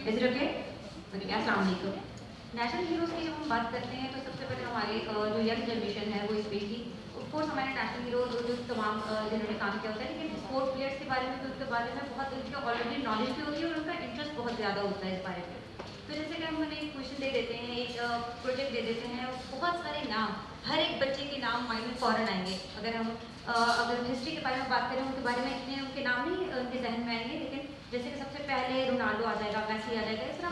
Is it okay? Okay, अस्सलाम वालेकुम। National heroes की जब हम बात करते हैं तो सबसे पहले हमारे जो यंग जनरेशन है वो स्पेशली ऑफकोर्स हमारे नेशनल हीरोज़ जो तमाम जिन्होंने काम किया होता है, लेकिन स्पोर्ट प्लेयर्स के बारे में तो उनके बारे में बहुत उनकी ऑलरेडी नॉलेज भी होती है और उनका इंटरेस्ट बहुत ज़्यादा होता है इस बारे में। तो जैसे कि हम उन्हें एक क्वेश्चन दे देते हैं, एक प्रोजेक्ट दे देते हैं, बहुत सारे नाम, हर एक बच्चे के नाम माइंड में फ़ौरन आएंगे। अगर हिस्ट्री के बारे में बात करें, उनके बारे में इतने उनके नाम नहीं उनके जहन में आएंगे, लेकिन जैसे कि सबसे पहले रोनाल्डो आ जाएगा, मेसी आ जाएगा, इस तरह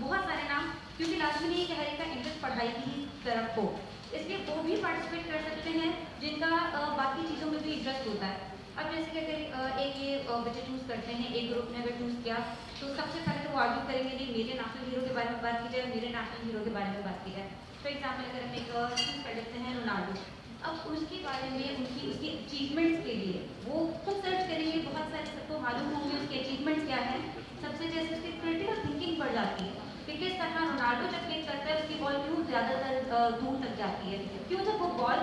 बहुत सारे नाम, क्योंकि लाजमी नहीं है कि हर एक का इंटरेस्ट पढ़ाई की ही तरफ हो, इसलिए वो भी पार्टिसिपेट कर सकते हैं जिनका बाकी चीज़ों में भी इंटरेस्ट होता है। अब जैसे कि अगर एक ये बच्चे चूज़ करते हैं, एक ग्रुप ने अगर चूज़ किया, तो सबसे पहले तो वो आर्ग्यू करेंगे नहीं मेरे नेशनल हीरो के बारे में बात की जाए, मेरे नेशनल हीरो के बारे में बात की जाए। फॉर एग्जाम्पल अगर हम एक चूज़ कर लेते हैं रोनाल्डो, अब उसके बारे में उसकी अचीवमेंट्स के लिए वो खुद सर्च करेंगे, बहुत सारे सबको मालूम होंगे उसके अचीवमेंट्स क्या है। सबसे जैसे उसकी क्रिटिकल थिंकिंग बढ़ जाती है कि किस तरह रोनाल्डो जब किक करता है उसकी बॉल क्यों ज़्यादातर दूर तक जाती है, क्यों जब वो बॉल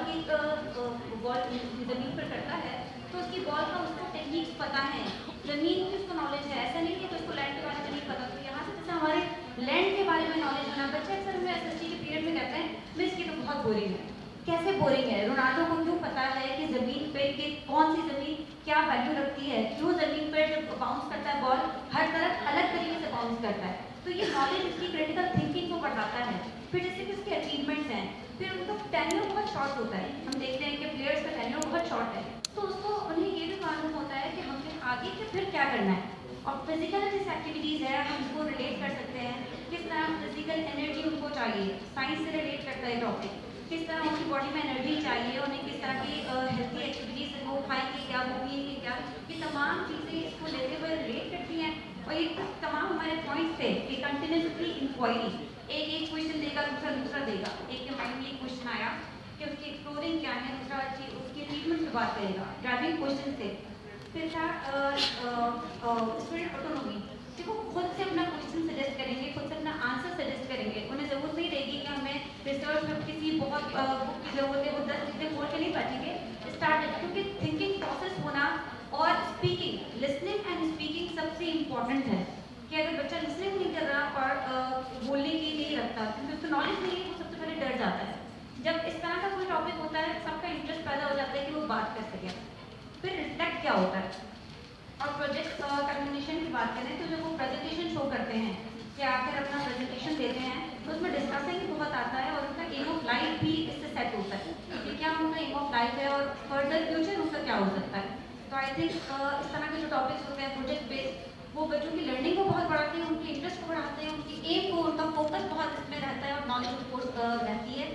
ज़मीन पर करता है तो उसकी बॉल का उसको टेक्निक्स पता है, ज़मीन की उसको नॉलेज है, ऐसा नहीं है कि उसको लैंड के बारे में नहीं पता। तो यहाँ से जैसे हमारे लैंड के बारे में नॉलेज होना, बच्चे अक्सर हमें एसएसटी के पीरियड में कहते हैं मिस की तो बहुत बोरिंग है। कैसे बोरिंग है? रोनाल्डो को क्यों पता है कि ज़मीन पे कि कौन सी ज़मीन क्या वैल्यू रखती है, क्यों ज़मीन पर जब बाउंस करता है बॉल हर तरफ अलग तरीके से बाउंस करता है। तो ये नॉलेज उसकी क्रिटिकल थिंकिंग को बढ़ाता है। फिर जैसे कि उसके अचीवमेंट्स हैं, फिर उनका टेन्योर बहुत शॉर्ट होता है, हम देखते हैं कि प्लेयर्स का टेन्योर बहुत शॉर्ट है, तो उसको उन्हें ये भी मालूम होता है कि हमने आगे के फिर क्या करना है। और फिजिकल जिस एक्टिविटीज़ है हम उसको रिलेट कर सकते हैं, किस तरह फिजिकल एनर्जी उनको चाहिए, साइंस से रिलेट करता है टॉपिक, किस तरह उनकी बॉडी में एनर्जी चाहिए, उन्हें किस तरह की हेल्थी एक्टिविटीज़ वो खाएंगे क्या, वो पिएंगे क्या, ये तमाम चीज़ें इसको लेते हुए रिलेट करती हैं। और ये तमाम हमारे पॉइंट्स थे कि कंटिन्यूसली इंक्वायरी, एक एक क्वेश्चन देगा दूसरा दूसरा देगा, एक के माइंड में एक क्वेश्चन आया कि उसकी एक्सप्लोरिंग क्या है, दूसरा उसकी अचीवमेंट की बात करेगा, ड्राइविंग क्वेश्चन से। फिर था स्टूडेंट ऑटोनॉमी, देखो खुद से अपना क्वेश्चन सजेस्ट करेंगे, खुद से अपना आंसर सजेस्ट करेंगे, उन्हें ज़रूरत नहीं रहेगी कि हमें रिसर्च में किसी बहुत बुक की ज़रूरत है, वो 10 चीज़ें खोल के नहीं बैठेंगे स्टार्ट, क्योंकि थिंकिंग प्रोसेस होना और स्पीकिंग, लिसनिंग एंड स्पीकिंग सबसे इम्पॉर्टेंट है। कि अगर बच्चा लिसनिंग नहीं कर रहा और बोलने की नहीं रखता, क्योंकि उसको नॉलेज नहीं है, वो सबसे पहले डर जाता है। जब इस तरह का कोई टॉपिक होता है सबका इंटरेस्ट पैदा हो जाता है कि वो बात कर सके। फिर रिफ्लेक्ट क्या होता है, और प्रोजेक्ट कम्युनिकेशन की बात करें तो जब वो प्रेजेंटेशन शो करते हैं कि आकर अपना प्रेजेंटेशन देते हैं, तो उसमें डिस्कसिंग भी बहुत आता है और उनका एम ऑफ लाइफ भी इससे सेट होता है कि क्या उनका एम ऑफ लाइफ है और फर्दर फ्यूचर उनका क्या हो सकता है। तो आई थिंक इस तरह के जो टॉपिक्स होते हैं प्रोजेक्ट बेस्ड, वो बच्चों की लर्निंग को बहुत बढ़ाते हैं, उनके इंटरेस्ट को बढ़ाते हैं, उनकी एम को, उनका फोकस बहुत इसमें रहता है और नॉलेज ऑफ कोर्स रहती है।